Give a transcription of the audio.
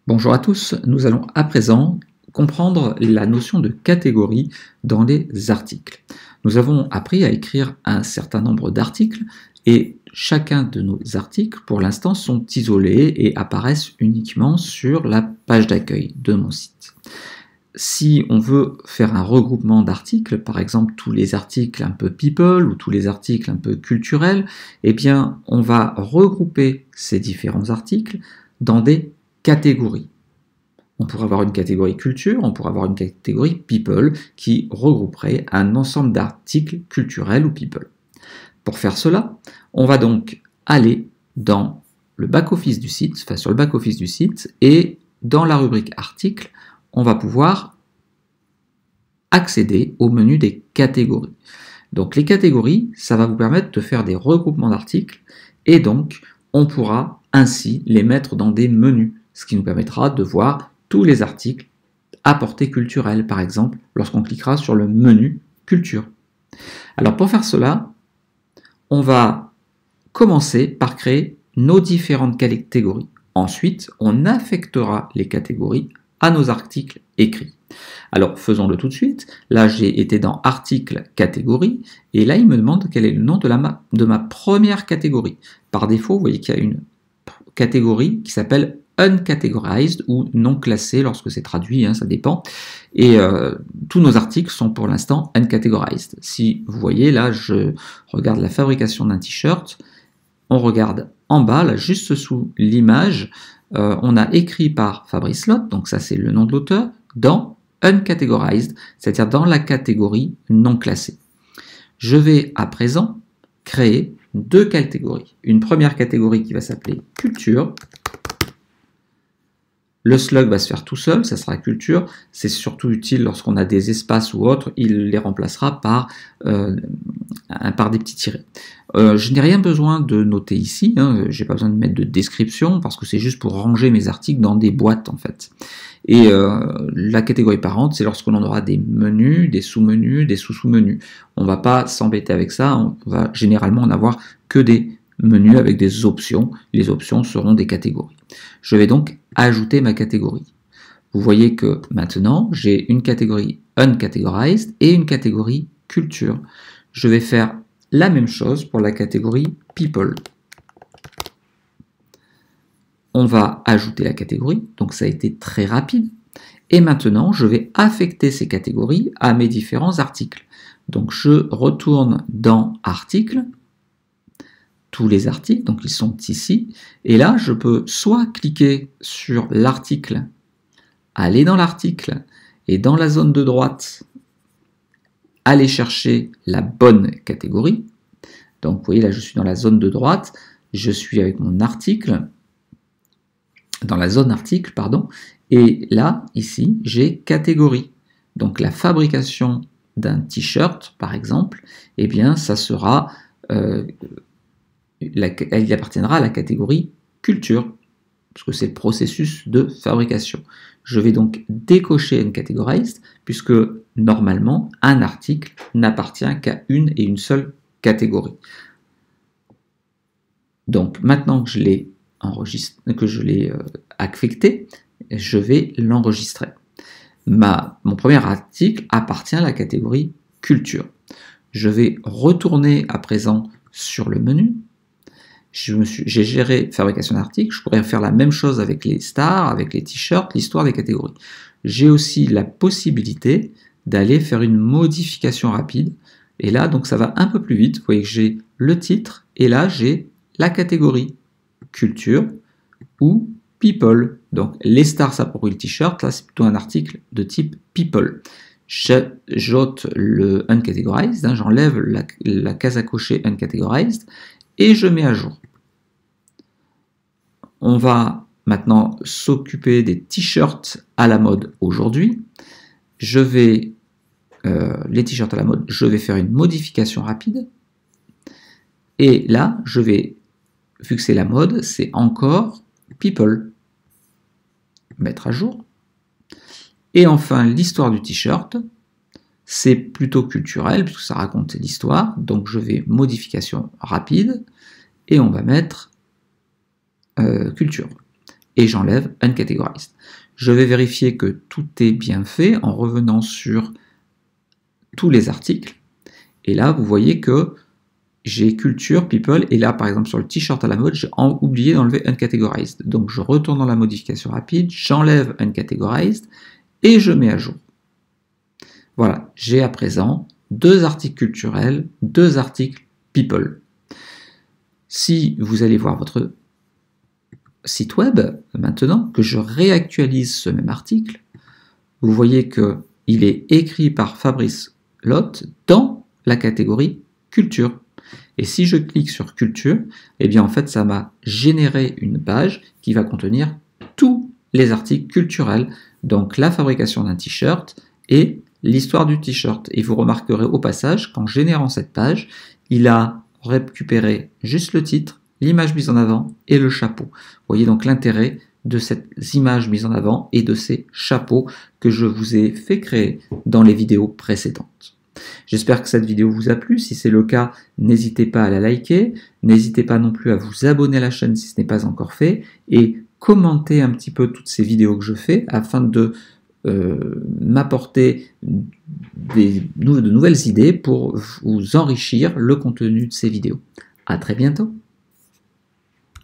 Bonjour à tous, nous allons à présent comprendre la notion de catégorie dans les articles. Nous avons appris à écrire un certain nombre d'articles et chacun de nos articles pour l'instant sont isolés et apparaissent uniquement sur la page d'accueil de mon site. Si on veut faire un regroupement d'articles, par exemple tous les articles un peu people ou tous les articles un peu culturels, eh bien on va regrouper ces différents articles dans des catégories. On pourrait avoir une catégorie culture, on pourrait avoir une catégorie people qui regrouperait un ensemble d'articles culturels ou people. Pour faire cela, on va donc aller dans le back-office du site, enfin sur le back-office du site, et dans la rubrique articles, on va pouvoir accéder au menu des catégories. Donc les catégories, ça va vous permettre de faire des regroupements d'articles et donc on pourra ainsi les mettre dans des menus, ce qui nous permettra de voir tous les articles à portée culturelle, par exemple, lorsqu'on cliquera sur le menu culture. Alors pour faire cela, on va commencer par créer nos différentes catégories. Ensuite, on affectera les catégories à nos articles écrits. Alors faisons-le tout de suite. Là, j'ai été dans article catégorie et là, il me demande quel est le nom de ma première catégorie. Par défaut, vous voyez qu'il y a une catégorie qui s'appelle uncategorized ou non classé lorsque c'est traduit, ça dépend. Et tous nos articles sont pour l'instant uncategorized. Si vous voyez, là, je regarde la fabrication d'un t-shirt. On regarde en bas, là, juste sous l'image, on a écrit par Fabrice Lotte, donc ça c'est le nom de l'auteur, dans uncategorized, c'est-à-dire dans la catégorie non classée. Je vais à présent créer deux catégories. Une première catégorie qui va s'appeler culture. Le slug va se faire tout seul, ça sera culture. C'est surtout utile lorsqu'on a des espaces ou autres, il les remplacera par des petits tirets. Je n'ai rien besoin de noter ici, j'ai pas besoin de mettre de description parce que c'est juste pour ranger mes articles dans des boîtes en fait. Et la catégorie parente, c'est lorsqu'on aura des menus, des sous-menus, des sous-sous-menus. On va pas s'embêter avec ça, on va généralement en avoir que des menus avec des options. Les options seront des catégories. Je vais donc ajouter ma catégorie. Vous voyez que maintenant, j'ai une catégorie uncategorized et une catégorie culture. Je vais faire la même chose pour la catégorie people. On va ajouter la catégorie, donc ça a été très rapide. Et maintenant, je vais affecter ces catégories à mes différents articles. Donc je retourne dans articles, tous les articles, donc ils sont ici, et là je peux soit cliquer sur l'article, aller dans l'article, et dans la zone de droite, aller chercher la bonne catégorie. Donc vous voyez là je suis dans la zone de droite, je suis avec mon article, dans la zone article, pardon, et là, ici, j'ai catégorie. Donc la fabrication d'un t-shirt, par exemple, eh bien ça sera... elle appartiendra à la catégorie culture, parce que c'est le processus de fabrication. Je vais donc décocher uncategorized, puisque normalement, un article n'appartient qu'à une et une seule catégorie. Donc maintenant que je l'ai affecté, je vais l'enregistrer. Mon premier article appartient à la catégorie culture. Je vais retourner à présent sur le menu. J'ai géré fabrication d'articles, je pourrais faire la même chose avec les stars, avec les t-shirts, l'histoire des catégories. J'ai aussi la possibilité d'aller faire une modification rapide, et là donc ça va un peu plus vite, vous voyez que j'ai le titre, et là j'ai la catégorie culture ou people. Donc les stars s'approprient le t-shirt, là c'est plutôt un article de type people. J'ôte le uncategorized, j'enlève la case à cocher uncategorized, et je mets à jour. On va maintenant s'occuper des t-shirts à la mode aujourd'hui. Les t-shirts à la mode, je vais faire une modification rapide. Et là, vu que c'est la mode, c'est encore people. Mettre à jour. Et enfin, l'histoire du t-shirt, c'est plutôt culturel, puisque ça raconte l'histoire. Donc je vais modification rapide, et on va mettre culture. et j'enlève Uncategorized. Je vais vérifier que tout est bien fait en revenant sur tous les articles. Et là, vous voyez que j'ai culture, people, et là, par exemple, sur le t-shirt à la mode, j'ai oublié d'enlever Uncategorized. Donc, je retourne dans la modification rapide, j'enlève Uncategorized, et je mets à jour. Voilà, j'ai à présent 2 articles culturels, 2 articles people. Si vous allez voir votre site web, maintenant, que je réactualise ce même article, vous voyez qu'il est écrit par Fabrice Lotte dans la catégorie culture. Et si je clique sur culture, eh bien en fait ça m'a généré une page qui va contenir tous les articles culturels, donc la fabrication d'un t-shirt et l'histoire du t-shirt. Et vous remarquerez au passage qu'en générant cette page, il a récupéré juste le titre, l'image mise en avant et le chapeau. Vous voyez donc l'intérêt de ces images mises en avant et de ces chapeaux que je vous ai fait créer dans les vidéos précédentes. J'espère que cette vidéo vous a plu. Si c'est le cas, n'hésitez pas à la liker. N'hésitez pas non plus à vous abonner à la chaîne si ce n'est pas encore fait. Et commenter un petit peu toutes ces vidéos que je fais afin de m'apporter de nouvelles idées pour vous enrichir le contenu de ces vidéos. À très bientôt.